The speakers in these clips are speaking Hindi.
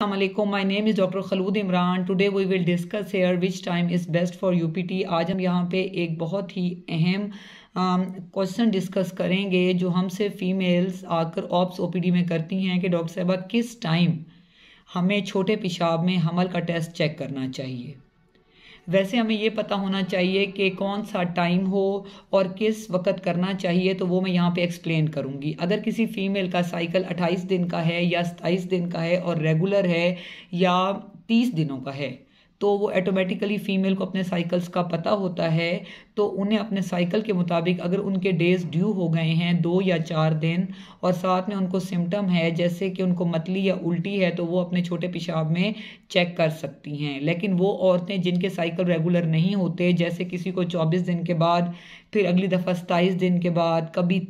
Assalamualaikum, my name is Dr. Khalood Imran. Today we will discuss here which time is best for UPT. आज हम यहाँ पे एक बहुत ही अहम क्वेश्चन डिस्कस करेंगे जो हमसे फीमेल्स आकर ऑप्स ओपीडी में करती हैं कि डॉक्टर साहबा किस टाइम हमें छोटे पेशाब में हमल का टेस्ट चेक करना चाहिए। वैसे हमें ये पता होना चाहिए कि कौन सा टाइम हो और किस वक्त करना चाहिए, तो वो मैं यहाँ पे एक्सप्लेन करूँगी। अगर किसी फ़ीमेल का साइकिल 28 दिन का है या 27 दिन का है और रेगुलर है या 30 दिनों का है, तो वो ऑटोमेटिकली फ़ीमेल को अपने साइकिल्स का पता होता है। तो उन्हें अपने साइकिल के मुताबिक अगर उनके डेज़ ड्यू हो गए हैं 2 या 4 दिन और साथ में उनको सिम्टम है जैसे कि उनको मतली या उल्टी है, तो वो अपने छोटे पेशाब में चेक कर सकती हैं। लेकिन वो औरतें जिनके साइकिल रेगुलर नहीं होते, जैसे किसी को 24 दिन के बाद, फिर अगली दफ़ा 27 दिन के बाद, कभी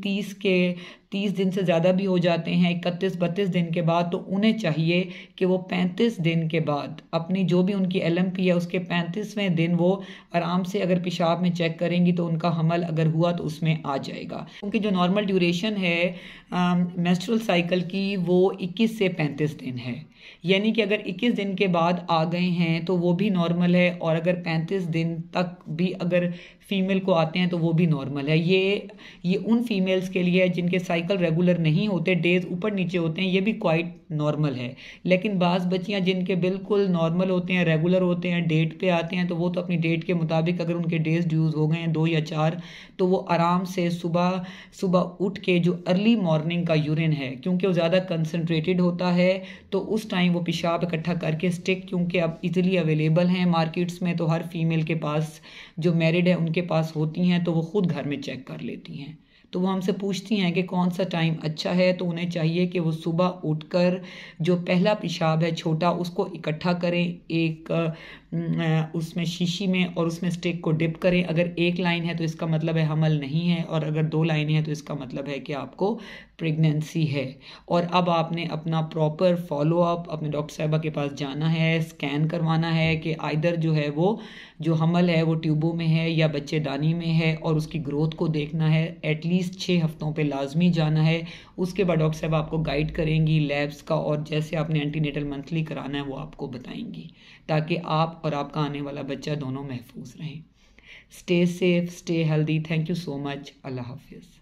30 दिन से ज़्यादा भी हो जाते हैं 31-32 दिन के बाद, तो उन्हें चाहिए कि वो 35 दिन के बाद अपनी जो भी उनकी LMP है उसके 35वें दिन वो आराम से अगर पेशाब में चेक करेंगी तो उनका हमल अगर हुआ तो उसमें आ जाएगा। क्योंकि जो नॉर्मल ड्यूरेशन है मेंस्ट्रुअल साइकिल की वो 21 से 35 दिन है, यानी कि अगर 21 दिन के बाद आ गए हैं तो वो भी नॉर्मल है, और अगर 35 दिन तक भी अगर फीमेल को आते हैं तो वो भी नॉर्मल है। ये उन फीमेल्स के लिए है जिनके साइकिल रेगुलर नहीं होते, डेज ऊपर नीचे होते हैं, ये भी क्वाइट नॉर्मल है। लेकिन बाज़ बच्चियां जिनके बिल्कुल नॉर्मल होते हैं, रेगुलर होते हैं, डेट पे आते हैं, तो वो तो अपनी डेट के मुताबिक अगर उनके डेज ड्यूज हो गए हैं 2 या 4, तो वो आराम से सुबह उठ के जो अर्ली मॉर्निंग का यूरिन है, क्योंकि वो ज़्यादा कंसनट्रेटेड होता है, तो उस टाइम वो पेशाब इकट्ठा करके स्टिक, क्योंकि अब इजीली अवेलेबल हैं मार्केट्स में, तो हर फीमेल के पास जो मैरिड है उनके पास होती हैं, तो वो ख़ुद घर में चेक कर लेती हैं। तो वो हमसे पूछती हैं कि कौन सा टाइम अच्छा है, तो उन्हें चाहिए कि वो सुबह उठकर जो पहला पेशाब है छोटा उसको इकट्ठा करें एक उसमें शीशी में, और उसमें स्टिक को डिप करें। अगर एक लाइन है तो इसका मतलब है हमल नहीं है, और अगर 2 लाइनें हैं तो इसका मतलब है कि आपको प्रेगनेंसी है। और अब आपने अपना प्रॉपर फॉलोअप अपने डॉक्टर साहबा के पास जाना है, स्कैन करवाना है कि आइदर जो है वो जो हमल है वो ट्यूबों में है या बच्चेदानी में है, और उसकी ग्रोथ को देखना है। एटलीस्ट 6 हफ्तों पे लाजमी जाना है। उसके बाद डॉक्टर साहब आपको गाइड करेंगी लैब्स का, और जैसे आपने एंटीनेटल मंथली कराना है वो आपको बताएंगी, ताकि आप और आपका आने वाला बच्चा दोनों महफूज रहें। Stay safe, stay healthy. Thank you so much. Allah हाफिज़।